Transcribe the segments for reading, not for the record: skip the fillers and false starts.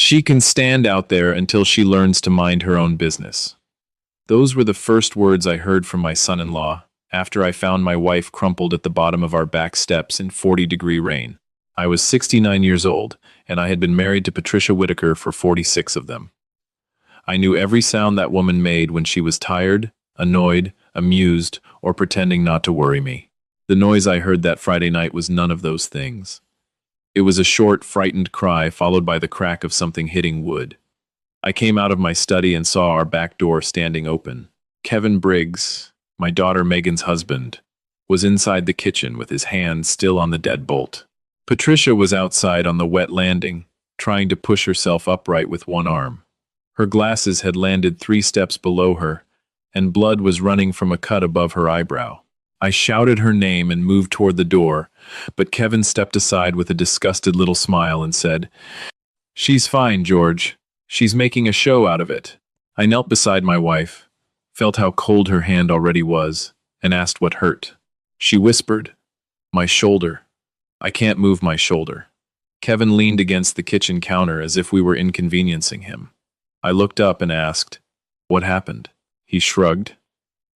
She can stand out there until she learns to mind her own business. Those were the first words I heard from my son-in-law after I found my wife crumpled at the bottom of our back steps in 40-degree rain. I was 69 years old, and I had been married to Patricia Whitaker for 46 of them. I knew every sound that woman made when she was tired, annoyed, amused, or pretending not to worry me. The noise I heard that Friday night was none of those things. It was a short, frightened cry followed by the crack of something hitting wood. I came out of my study and saw our back door standing open. Kevin Briggs, my daughter Megan's husband, was inside the kitchen with his hand still on the deadbolt. Patricia was outside on the wet landing, trying to push herself upright with one arm. Her glasses had landed 3 steps below her, and blood was running from a cut above her eyebrow. I shouted her name and moved toward the door, but Kevin stepped aside with a disgusted little smile and said, "She's fine, George. She's making a show out of it." I knelt beside my wife, felt how cold her hand already was, and asked what hurt. She whispered, "My shoulder. I can't move my shoulder." Kevin leaned against the kitchen counter as if we were inconveniencing him. I looked up and asked, "What happened?" He shrugged.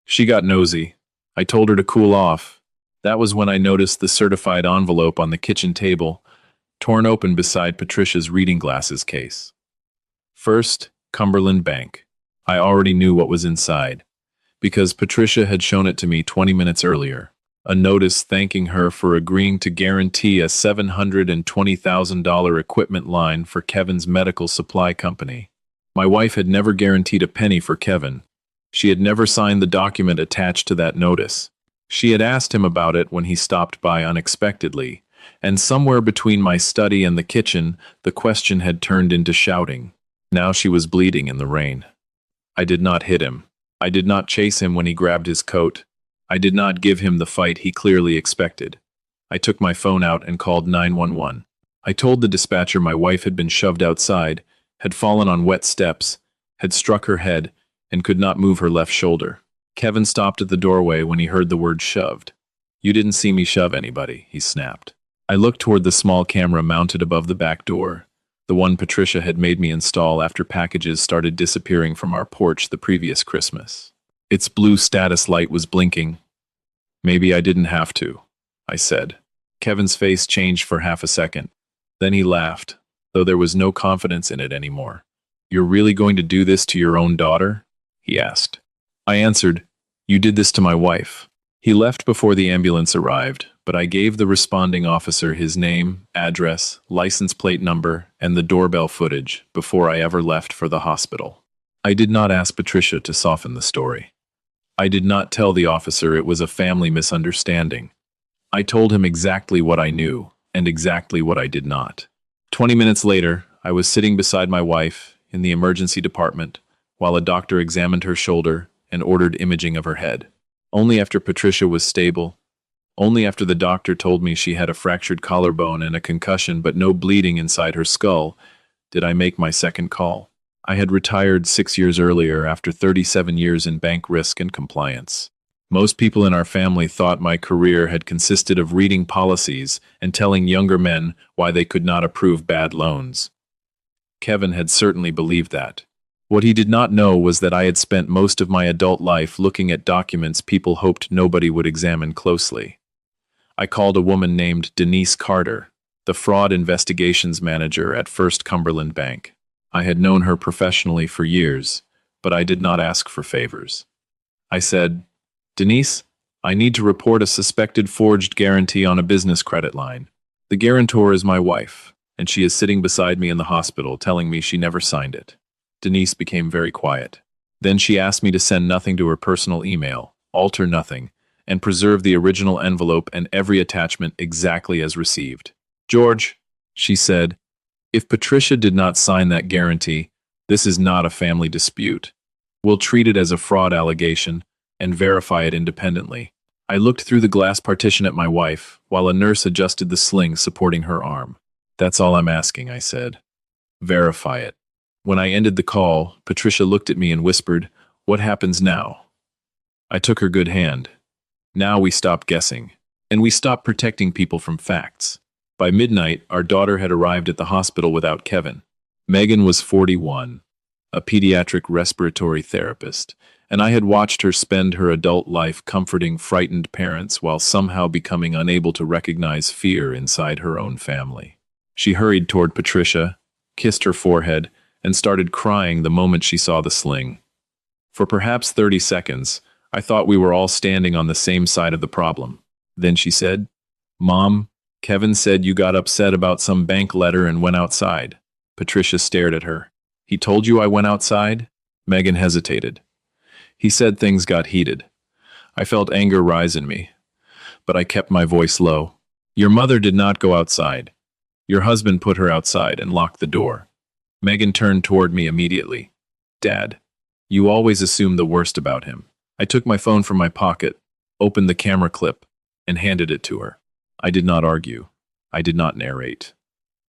"She got nosy. I told her to cool off." That was when I noticed the certified envelope on the kitchen table, torn open beside Patricia's reading glasses case. First, Cumberland Bank. I already knew what was inside, because Patricia had shown it to me 20 minutes earlier. A notice thanking her for agreeing to guarantee a $720,000 equipment line for Kevin's medical supply company. My wife had never guaranteed a penny for Kevin. She had never signed the document attached to that notice. She had asked him about it when he stopped by unexpectedly, and somewhere between my study and the kitchen, the question had turned into shouting. Now she was bleeding in the rain. I did not hit him. I did not chase him when he grabbed his coat. I did not give him the fight he clearly expected. I took my phone out and called 911. I told the dispatcher my wife had been shoved outside, had fallen on wet steps, had struck her head, and could not move her left shoulder. Kevin stopped at the doorway when he heard the word shoved. "You didn't see me shove anybody," he snapped. I looked toward the small camera mounted above the back door, the one Patricia had made me install after packages started disappearing from our porch the previous Christmas. Its blue status light was blinking. "Maybe I didn't have to," I said. Kevin's face changed for half a second. Then he laughed, though there was no confidence in it anymore. "You're really going to do this to your own daughter?" he asked. I answered, "You did this to my wife." He left before the ambulance arrived, but I gave the responding officer his name, address, license plate number, and the doorbell footage before I ever left for the hospital. I did not ask Patricia to soften the story. I did not tell the officer it was a family misunderstanding. I told him exactly what I knew and exactly what I did not. 20 minutes later, I was sitting beside my wife in the emergency department while a doctor examined her shoulder and ordered imaging of her head. Only after Patricia was stable, only after the doctor told me she had a fractured collarbone and a concussion but no bleeding inside her skull, did I make my second call. I had retired 6 years earlier after 37 years in bank risk and compliance. Most people in our family thought my career had consisted of reading policies and telling younger men why they could not approve bad loans. Kevin had certainly believed that. What he did not know was that I had spent most of my adult life looking at documents people hoped nobody would examine closely. I called a woman named Denise Carter, the fraud investigations manager at First Cumberland Bank. I had known her professionally for years, but I did not ask for favors. I said, "Denise, I need to report a suspected forged guarantee on a business credit line. The guarantor is my wife, and she is sitting beside me in the hospital telling me she never signed it." Denise became very quiet. Then she asked me to send nothing to her personal email, alter nothing, and preserve the original envelope and every attachment exactly as received. "George," she said, "if Patricia did not sign that guarantee, this is not a family dispute. We'll treat it as a fraud allegation and verify it independently." I looked through the glass partition at my wife, while a nurse adjusted the sling supporting her arm. "That's all I'm asking," I said. "Verify it." When I ended the call, Patricia looked at me and whispered, "What happens now?" I took her good hand. Now we stopped guessing, and we stopped protecting people from facts. By midnight, our daughter had arrived at the hospital without Kevin. Megan was 41, a pediatric respiratory therapist, and I had watched her spend her adult life comforting frightened parents while somehow becoming unable to recognize fear inside her own family. She hurried toward Patricia, kissed her forehead, and started crying the moment she saw the sling. For perhaps 30 seconds, I thought we were all standing on the same side of the problem. Then she said, "Mom, Kevin said you got upset about some bank letter and went outside." Patricia stared at her. "He told you I went outside?" Megan hesitated. "He said things got heated." I felt anger rise in me, but I kept my voice low. "Your mother did not go outside. Your husband put her outside and locked the door." Megan turned toward me immediately. "Dad, you always assume the worst about him." I took my phone from my pocket, opened the camera clip, and handed it to her. I did not argue. I did not narrate.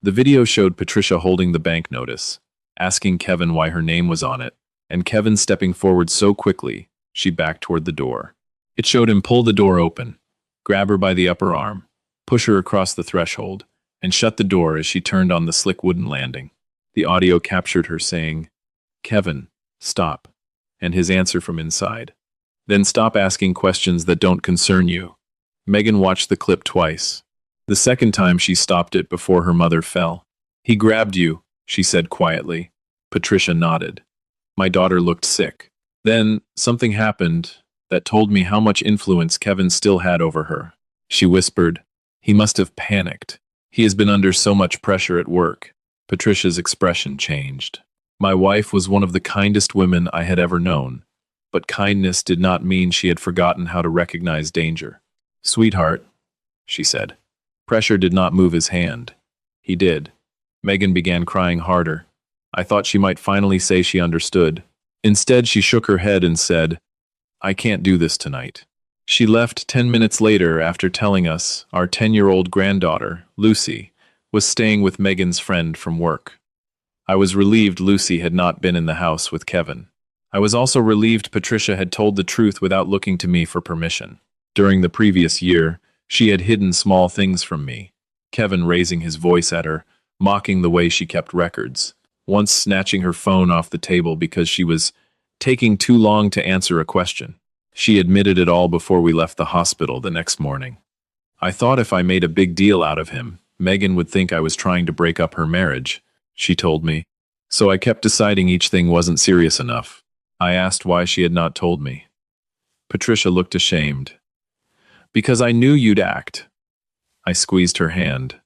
The video showed Patricia holding the bank notice, asking Kevin why her name was on it, and Kevin stepping forward so quickly, she backed toward the door. It showed him pull the door open, grab her by the upper arm, push her across the threshold, and shut the door as she turned on the slick wooden landing. The audio captured her saying, "Kevin, stop," and his answer from inside, "Then stop asking questions that don't concern you." Megan watched the clip twice. The second time she stopped it before her mother fell. "He grabbed you," she said quietly. Patricia nodded. My daughter looked sick. Then something happened that told me how much influence Kevin still had over her. She whispered, "He must have panicked. He has been under so much pressure at work." Patricia's expression changed. My wife was one of the kindest women I had ever known, but kindness did not mean she had forgotten how to recognize danger. "Sweetheart," she said. Pressure did not move his hand. He did. Megan began crying harder. I thought she might finally say she understood. Instead, she shook her head and said, "I can't do this tonight." She left 10 minutes later after telling us our 10-year-old granddaughter, Lucy, was staying with Megan's friend from work. I was relieved Lucy had not been in the house with Kevin. I was also relieved Patricia had told the truth without looking to me for permission. During the previous year, she had hidden small things from me. Kevin raising his voice at her, mocking the way she kept records, once snatching her phone off the table because she was taking too long to answer a question. She admitted it all before we left the hospital the next morning. I thought if I made a big deal out of him, Megan would think I was trying to break up her marriage, she told me. So I kept deciding each thing wasn't serious enough. I asked why she had not told me. Patricia looked ashamed. "Because I knew you'd act." I squeezed her hand.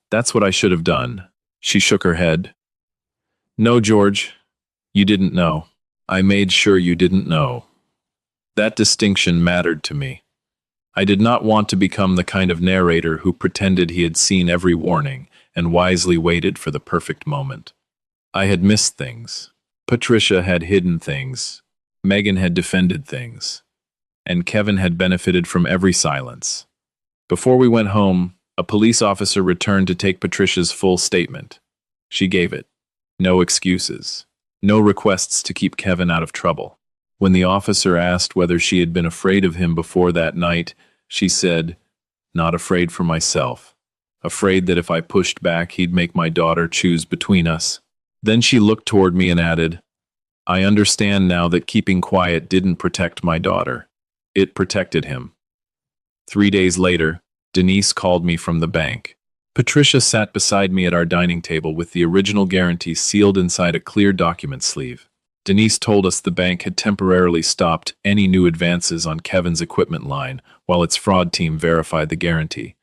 "That's what I should have done." She shook her head. "No, George, you didn't know. I made sure you didn't know." That distinction mattered to me. I did not want to become the kind of narrator who pretended he had seen every warning and wisely waited for the perfect moment. I had missed things. Patricia had hidden things. Megan had defended things. And Kevin had benefited from every silence. Before we went home, a police officer returned to take Patricia's full statement. She gave it. No excuses. No requests to keep Kevin out of trouble. When the officer asked whether she had been afraid of him before that night, she said, "Not afraid for myself. Afraid that if I pushed back, he'd make my daughter choose between us." Then she looked toward me and added, "I understand now that keeping quiet didn't protect my daughter. It protected him." 3 days later, Denise called me from the bank. Patricia sat beside me at our dining table with the original guarantee sealed inside a clear document sleeve. Denise told us the bank had temporarily stopped any new advances on Kevin's equipment line while its fraud team verified the guarantee.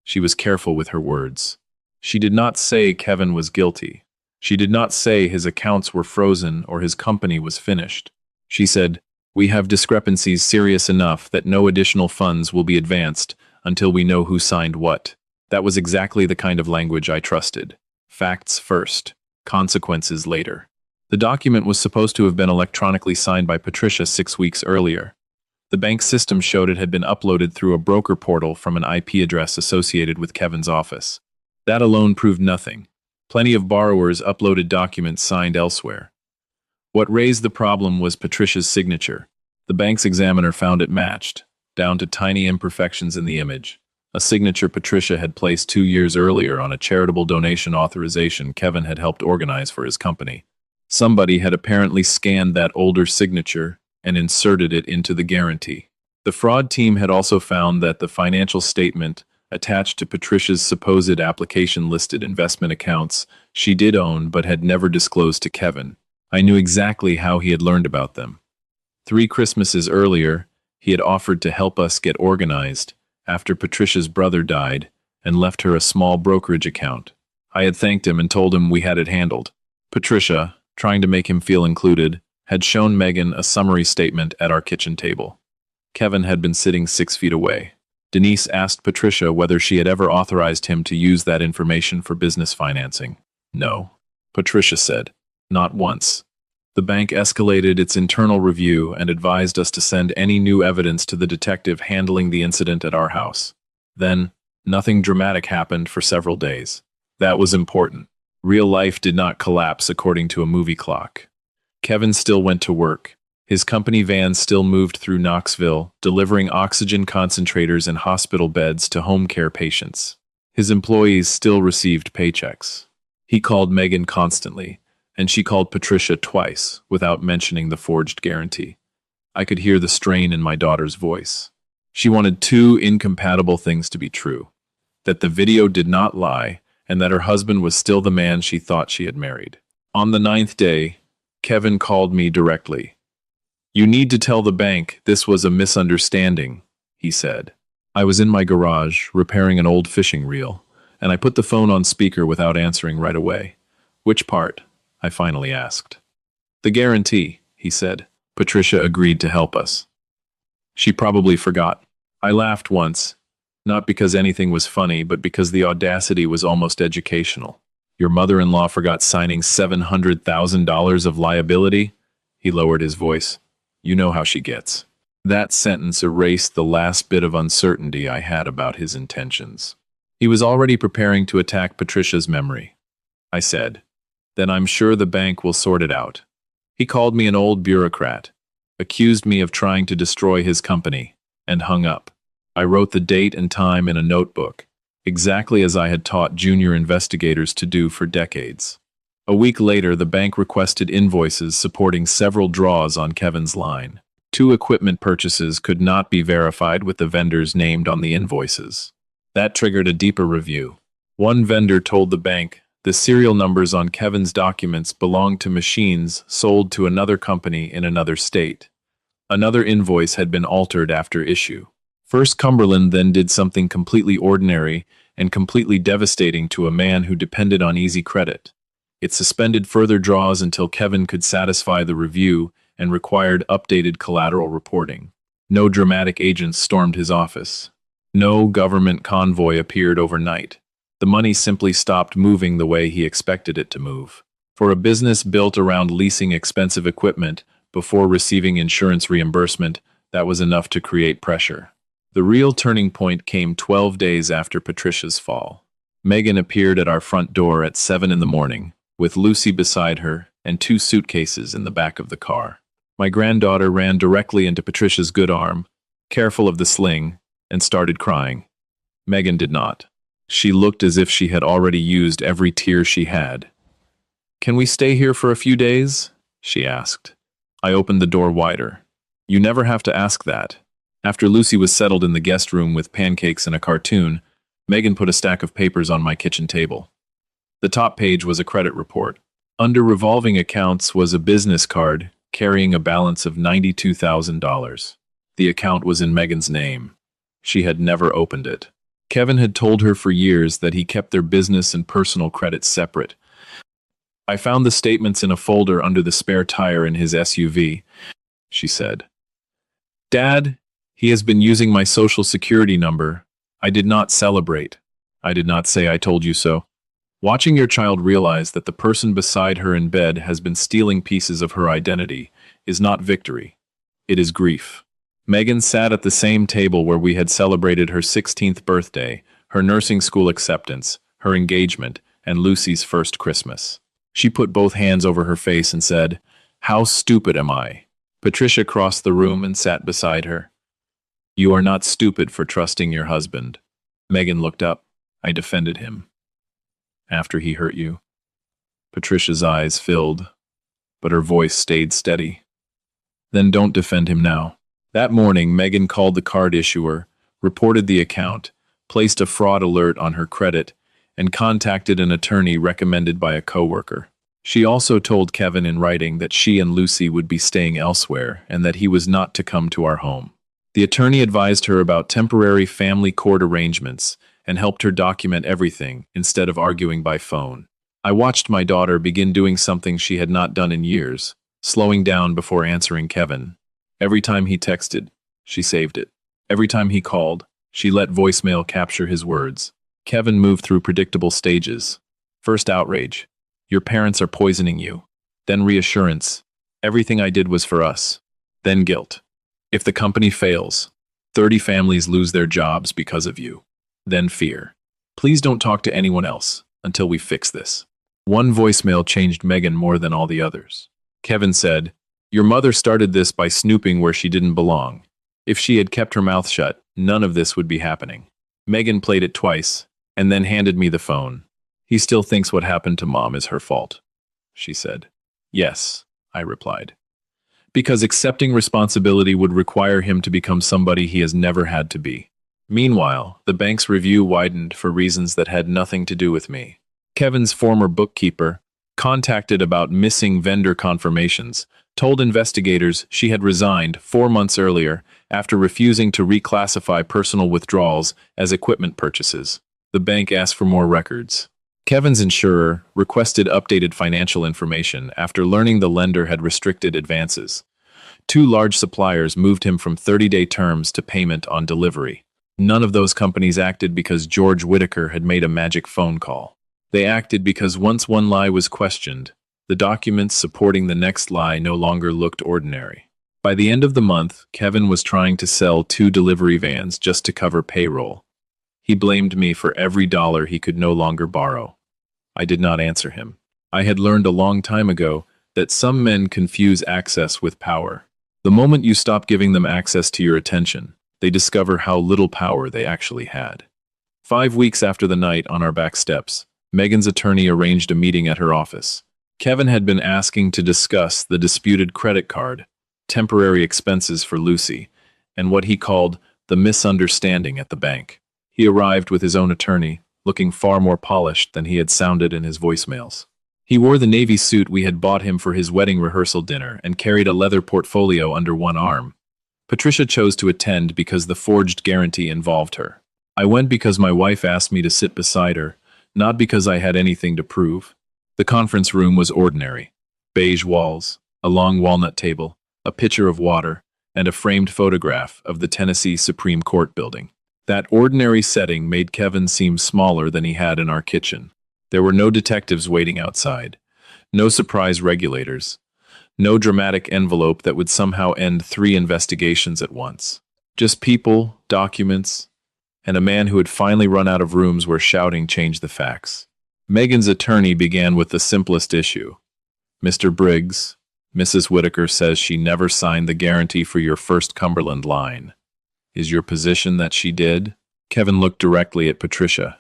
She was careful with her words. She did not say Kevin was guilty. She did not say his accounts were frozen or his company was finished. She said, "We have discrepancies serious enough that no additional funds will be advanced until we know who signed what." That was exactly the kind of language I trusted. Facts first, consequences later. The document was supposed to have been electronically signed by Patricia 6 weeks earlier. The bank system showed it had been uploaded through a broker portal from an IP address associated with Kevin's office. That alone proved nothing. Plenty of borrowers uploaded documents signed elsewhere. What raised the problem was Patricia's signature. The bank's examiner found it matched, down to tiny imperfections in the image. a signature Patricia had placed 2 years earlier on a charitable donation authorization Kevin had helped organize for his company. Somebody had apparently scanned that older signature and inserted it into the guarantee. The fraud team had also found that the financial statement attached to Patricia's supposed application listed investment accounts she did own but had never disclosed to Kevin. I knew exactly how he had learned about them. 3 Christmases earlier, he had offered to help us get organized after Patricia's brother died and left her a small brokerage account. I had thanked him and told him we had it handled. Patricia, trying to make him feel included, had shown Megan a summary statement at our kitchen table. Kevin had been sitting 6 feet away. Denise asked Patricia whether she had ever authorized him to use that information for business financing. No, Patricia said. Not once. The bank escalated its internal review and advised us to send any new evidence to the detective handling the incident at our house. Then, nothing dramatic happened for several days. That was important. Real life did not collapse according to a movie clock. Kevin still went to work. His company van still moved through Knoxville, delivering oxygen concentrators and hospital beds to home care patients. His employees still received paychecks. He called Megan constantly, and she called Patricia twice without mentioning the forged guarantee. I could hear the strain in my daughter's voice. She wanted 2 incompatible things to be true: that the video did not lie, and that her husband was still the man she thought she had married. On the 9th day, Kevin called me directly. "You need to tell the bank this was a misunderstanding," he said. I was in my garage, repairing an old fishing reel, and I put the phone on speaker without answering right away. "Which part?" I finally asked. "The guarantee," he said. Patricia agreed to help us. She probably forgot. I laughed once, not because anything was funny, but because the audacity was almost educational. "Your mother-in-law forgot signing $700,000 of liability?" He lowered his voice. "You know how she gets." That sentence erased the last bit of uncertainty I had about his intentions. He was already preparing to attack Patricia's memory. I said, "Then I'm sure the bank will sort it out." He called me an old bureaucrat, accused me of trying to destroy his company, and hung up. I wrote the date and time in a notebook, exactly as I had taught junior investigators to do for decades. A week later, the bank requested invoices supporting several draws on Kevin's line. 2 equipment purchases could not be verified with the vendors named on the invoices. That triggered a deeper review. One vendor told the bank the serial numbers on Kevin's documents belonged to machines sold to another company in another state. Another invoice had been altered after issue. First Cumberland then did something completely ordinary and completely devastating to a man who depended on easy credit. It suspended further draws until Kevin could satisfy the review and required updated collateral reporting. No dramatic agents stormed his office. No government convoy appeared overnight. The money simply stopped moving the way he expected it to move. For a business built around leasing expensive equipment before receiving insurance reimbursement, that was enough to create pressure. The real turning point came 12 days after Patricia's fall. Megan appeared at our front door at 7 in the morning, with Lucy beside her and 2 suitcases in the back of the car. My granddaughter ran directly into Patricia's good arm, careful of the sling, and started crying. Megan did not. She looked as if she had already used every tear she had. "Can we stay here for a few days?" she asked. I opened the door wider. "You never have to ask that." After Lucy was settled in the guest room with pancakes and a cartoon, Megan put a stack of papers on my kitchen table. The top page was a credit report. Under revolving accounts was a business card carrying a balance of $92,000. The account was in Megan's name. She had never opened it. Kevin had told her for years that he kept their business and personal credit separate. "I found the statements in a folder under the spare tire in his SUV," she said. "Dad, he has been using my social security number. I did not celebrate. I did not say I told you so." Watching your child realize that the person beside her in bed has been stealing pieces of her identity is not victory. It is grief. Megan sat at the same table where we had celebrated her 16th birthday, her nursing school acceptance, her engagement, and Lucy's first Christmas. She put both hands over her face and said, "How stupid am I?" Patricia crossed the room and sat beside her. "You are not stupid for trusting your husband. Megan looked up. I defended him. After he hurt you. Patricia's eyes filled, but her voice stayed steady. Then don't defend him now. That morning, Megan called the card issuer, reported the account, placed a fraud alert on her credit, and contacted an attorney recommended by a coworker. She also told Kevin in writing that she and Lucy would be staying elsewhere and that he was not to come to our home. The attorney advised her about temporary family court arrangements and helped her document everything instead of arguing by phone. I watched my daughter begin doing something she had not done in years, slowing down before answering Kevin. Every time he texted, she saved it. Every time he called, she let voicemail capture his words. Kevin moved through predictable stages. First outrage. Your parents are poisoning you. Then reassurance. Everything I did was for us. Then guilt. If the company fails, 30 families lose their jobs because of you. Then fear. Please don't talk to anyone else until we fix this. One voicemail changed Megan more than all the others. Kevin said, your mother started this by snooping where she didn't belong. If she had kept her mouth shut, none of this would be happening. Megan played it twice, and then handed me the phone. He still thinks what happened to Mom is her fault, she said. Yes, I replied. Because accepting responsibility would require him to become somebody he has never had to be. Meanwhile, the bank's review widened for reasons that had nothing to do with me. Kevin's former bookkeeper, contacted about missing vendor confirmations, told investigators she had resigned 4 months earlier after refusing to reclassify personal withdrawals as equipment purchases. The bank asked for more records. Kevin's insurer requested updated financial information after learning the lender had restricted advances. 2 large suppliers moved him from 30-day terms to payment on delivery. None of those companies acted because George Whitaker had made a magic phone call. They acted because once one lie was questioned, the documents supporting the next lie no longer looked ordinary. By the end of the month, Kevin was trying to sell 2 delivery vans just to cover payroll. He blamed me for every dollar he could no longer borrow. I did not answer him. I had learned a long time ago that some men confuse access with power. The moment you stop giving them access to your attention, they discover how little power they actually had. 5 weeks after the night on our back steps, Megan's attorney arranged a meeting at her office. Kevin had been asking to discuss the disputed credit card, temporary expenses for Lucy, and what he called the misunderstanding at the bank. He arrived with his own attorney, looking far more polished than he had sounded in his voicemails. He wore the navy suit we had bought him for his wedding rehearsal dinner and carried a leather portfolio under one arm. Patricia chose to attend because the forged guarantee involved her. I went because my wife asked me to sit beside her, not because I had anything to prove. The conference room was ordinary. Beige walls, a long walnut table, a pitcher of water, and a framed photograph of the Tennessee Supreme Court building. That ordinary setting made Kevin seem smaller than he had in our kitchen. There were no detectives waiting outside, no surprise regulators, no dramatic envelope that would somehow end 3 investigations at once. Just people, documents, and a man who had finally run out of rooms where shouting changed the facts. Megan's attorney began with the simplest issue. Mr. Briggs, Mrs. Whitaker says she never signed the guarantee for your first Cumberland line. Is your position that she did? Kevin looked directly at Patricia.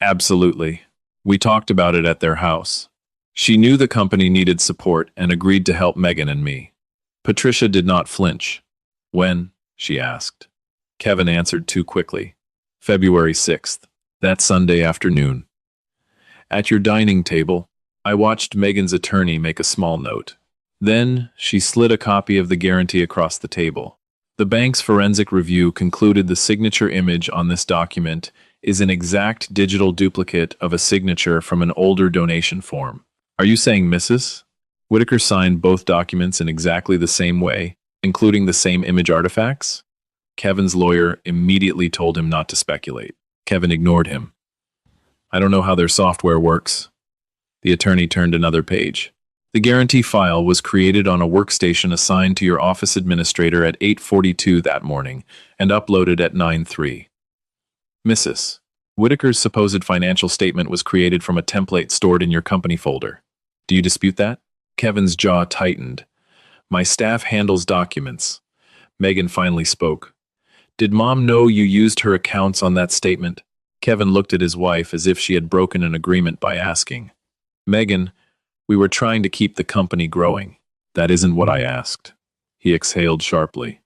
Absolutely. We talked about it at their house. She knew the company needed support and agreed to help Megan and me. Patricia did not flinch. When? She asked. Kevin answered too quickly. February 6th, that Sunday afternoon. At your dining table, I watched Megan's attorney make a small note. Then, she slid a copy of the guarantee across the table. The bank's forensic review concluded the signature image on this document is an exact digital duplicate of a signature from an older donation form. Are you saying Mrs. Whitaker signed both documents in exactly the same way, including the same image artifacts? Kevin's lawyer immediately told him not to speculate. Kevin ignored him. I don't know how their software works. The attorney turned another page. The guarantee file was created on a workstation assigned to your office administrator at 8:42 that morning and uploaded at 9:03. Mrs. Whitaker's supposed financial statement was created from a template stored in your company folder. Do you dispute that? Kevin's jaw tightened. My staff handles documents. Megan finally spoke. Did Mom know you used her accounts on that statement? Kevin looked at his wife as if she had broken an agreement by asking, "Megan, we were trying to keep the company growing. That isn't what I asked." He exhaled sharply.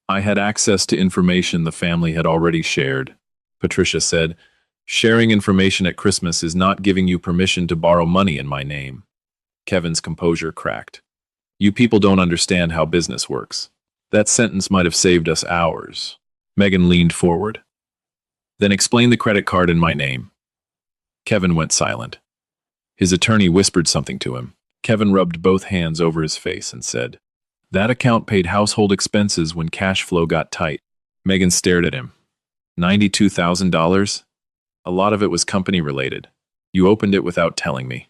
"I had access to information the family had already shared," Patricia said. "Sharing information at Christmas is not giving you permission to borrow money in my name." Kevin's composure cracked. "You people don't understand how business works." That sentence might have saved us hours. Megan leaned forward. "Then explain the credit card in my name." Kevin went silent. His attorney whispered something to him. Kevin rubbed both hands over his face and said, "That account paid household expenses when cash flow got tight." Megan stared at him. $92,000? A lot of it was company related. You opened it without telling me.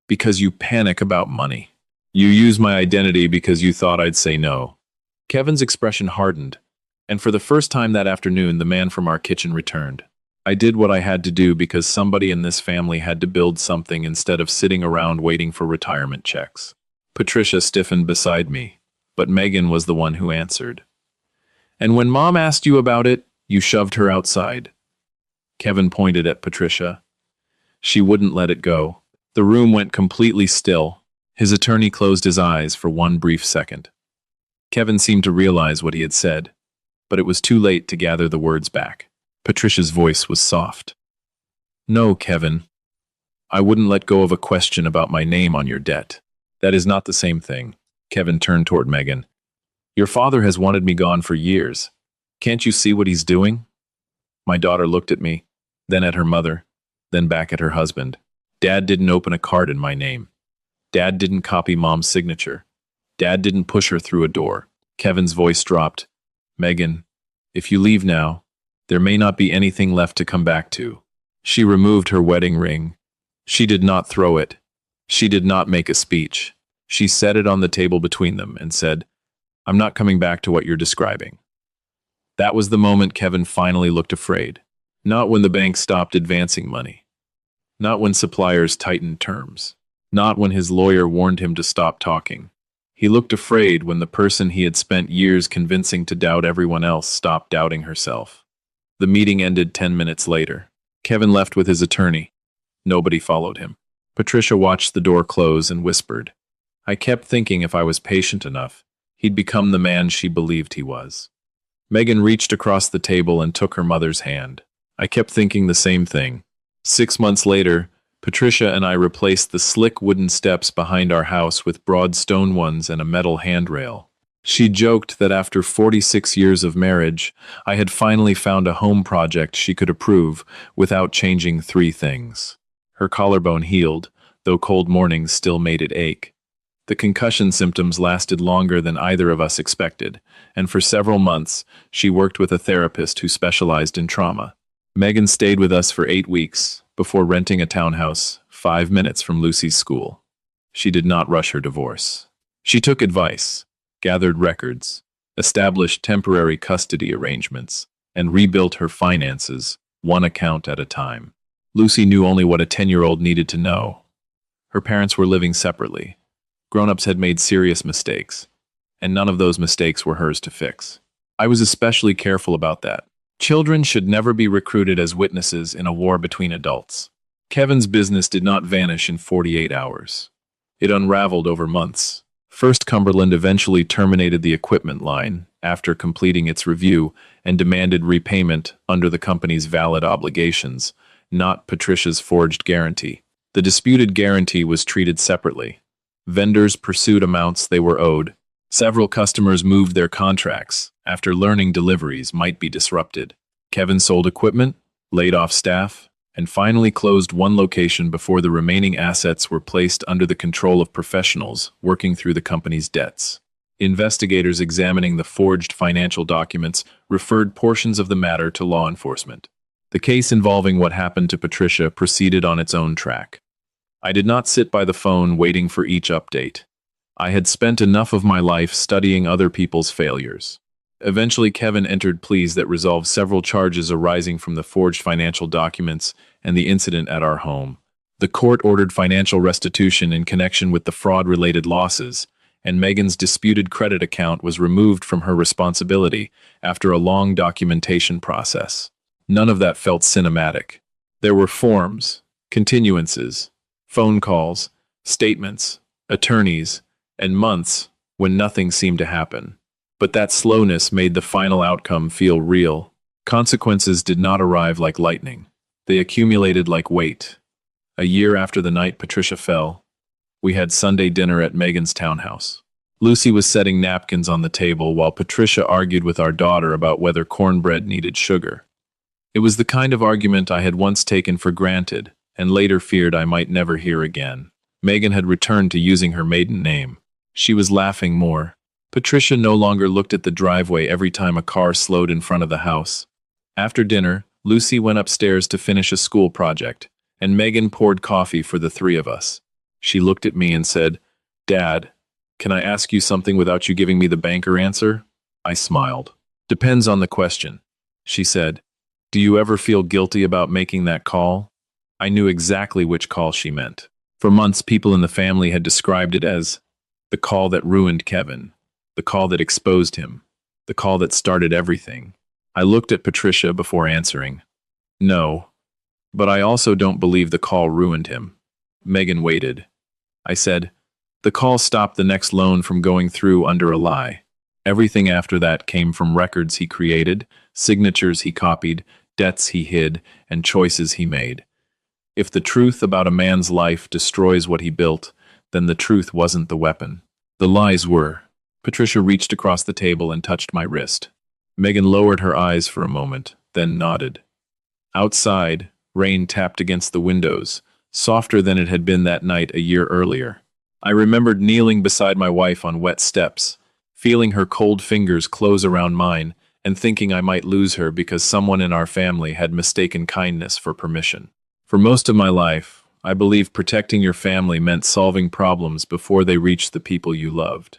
Because you panic about money. You use my identity because you thought I'd say no. Kevin's expression hardened, and for the first time that afternoon the man from our kitchen returned. "I did what I had to do because somebody in this family had to build something instead of sitting around waiting for retirement checks." Patricia stiffened beside me, but Megan was the one who answered. "And when Mom asked you about it, you shoved her outside." Kevin pointed at Patricia. She wouldn't let it go. The room went completely still. His attorney closed his eyes for one brief second. Kevin seemed to realize what he had said, but it was too late to gather the words back. Patricia's voice was soft. "No, Kevin. I wouldn't let go of a question about my name on your debt. That is not the same thing." Kevin turned toward Megan. "Your father has wanted me gone for years. Can't you see what he's doing?" My daughter looked at me, then at her mother, then back at her husband. "Dad didn't open a card in my name. Dad didn't copy Mom's signature. Dad didn't push her through a door." Kevin's voice dropped. "Megan, if you leave now, there may not be anything left to come back to." She removed her wedding ring. She did not throw it. She did not make a speech. She set it on the table between them and said, "I'm not coming back to what you're describing." That was the moment Kevin finally looked afraid. Not when the bank stopped advancing money. Not when suppliers tightened terms. Not when his lawyer warned him to stop talking. He looked afraid when the person he had spent years convincing to doubt everyone else stopped doubting herself. The meeting ended 10 minutes later. Kevin left with his attorney. Nobody followed him. Patricia watched the door close and whispered, "I kept thinking if I was patient enough, he'd become the man she believed he was." Megan reached across the table and took her mother's hand. "I kept thinking the same thing." 6 months later, Patricia and I replaced the slick wooden steps behind our house with broad stone ones and a metal handrail. She joked that after 46 years of marriage, I had finally found a home project she could approve without changing 3 things. Her collarbone healed, though cold mornings still made it ache. The concussion symptoms lasted longer than either of us expected, and for several months, she worked with a therapist who specialized in trauma. Megan stayed with us for 8 weeks before renting a townhouse 5 minutes from Lucy's school. She did not rush her divorce. She took advice, gathered records, established temporary custody arrangements, and rebuilt her finances, one account at a time. Lucy knew only what a 10-year-old needed to know. Her parents were living separately. Grown-ups had made serious mistakes, and none of those mistakes were hers to fix. I was especially careful about that. Children should never be recruited as witnesses in a war between adults. Kevin's business did not vanish in 48 hours. It unraveled over months. First, Cumberland eventually terminated the equipment line after completing its review and demanded repayment under the company's valid obligations, not Patricia's forged guarantee. The disputed guarantee was treated separately. Vendors pursued amounts they were owed. Several customers moved their contracts after learning deliveries might be disrupted. Kevin sold equipment, laid off staff, and finally closed one location before the remaining assets were placed under the control of professionals working through the company's debts. Investigators examining the forged financial documents referred portions of the matter to law enforcement. The case involving what happened to Patricia proceeded on its own track. I did not sit by the phone waiting for each update. I had spent enough of my life studying other people's failures. Eventually, Kevin entered pleas that resolved several charges arising from the forged financial documents and the incident at our home. The court ordered financial restitution in connection with the fraud-related losses, and Megan's disputed credit account was removed from her responsibility after a long documentation process. None of that felt cinematic. There were forms, continuances, phone calls, statements, attorneys, and months when nothing seemed to happen. But that slowness made the final outcome feel real. Consequences did not arrive like lightning. They accumulated like weight. A year after the night Patricia fell, we had Sunday dinner at Megan's townhouse. Lucy was setting napkins on the table while Patricia argued with our daughter about whether cornbread needed sugar. It was the kind of argument I had once taken for granted and later feared I might never hear again. Megan had returned to using her maiden name. She was laughing more. Patricia no longer looked at the driveway every time a car slowed in front of the house. After dinner, Lucy went upstairs to finish a school project, and Megan poured coffee for the three of us. She looked at me and said, "Dad, can I ask you something without you giving me the banker answer?" I smiled. "Depends on the question," she said. "Do you ever feel guilty about making that call?" I knew exactly which call she meant. For months, people in the family had described it as the call that ruined Kevin, the call that exposed him, the call that started everything. I looked at Patricia before answering. "No, but I also don't believe the call ruined him." Megan waited. I said, "The call stopped the next loan from going through under a lie. Everything after that came from records he created, signatures he copied, debts he hid, and choices he made. If the truth about a man's life destroys what he built, then the truth wasn't the weapon. The lies were." Patricia reached across the table and touched my wrist. Megan lowered her eyes for a moment, then nodded. Outside, rain tapped against the windows, softer than it had been that night a year earlier. I remembered kneeling beside my wife on wet steps, feeling her cold fingers close around mine, and thinking I might lose her because someone in our family had mistaken kindness for permission. For most of my life, I believed protecting your family meant solving problems before they reached the people you loved.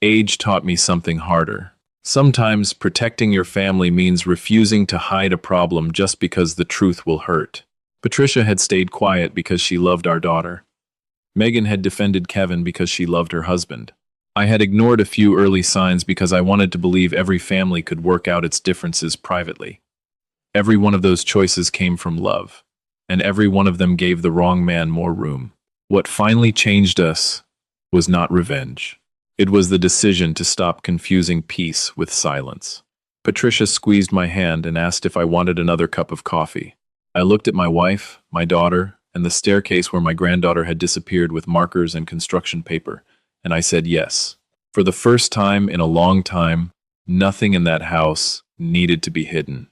Age taught me something harder. Sometimes protecting your family means refusing to hide a problem just because the truth will hurt. Patricia had stayed quiet because she loved our daughter. Megan had defended Kevin because she loved her husband. I had ignored a few early signs because I wanted to believe every family could work out its differences privately. Every one of those choices came from love, and every one of them gave the wrong man more room. What finally changed us was not revenge. It was the decision to stop confusing peace with silence. Patricia squeezed my hand and asked if I wanted another cup of coffee. I looked at my wife, my daughter, and the staircase where my granddaughter had disappeared with markers and construction paper, and I said yes. For the first time in a long time, nothing in that house needed to be hidden.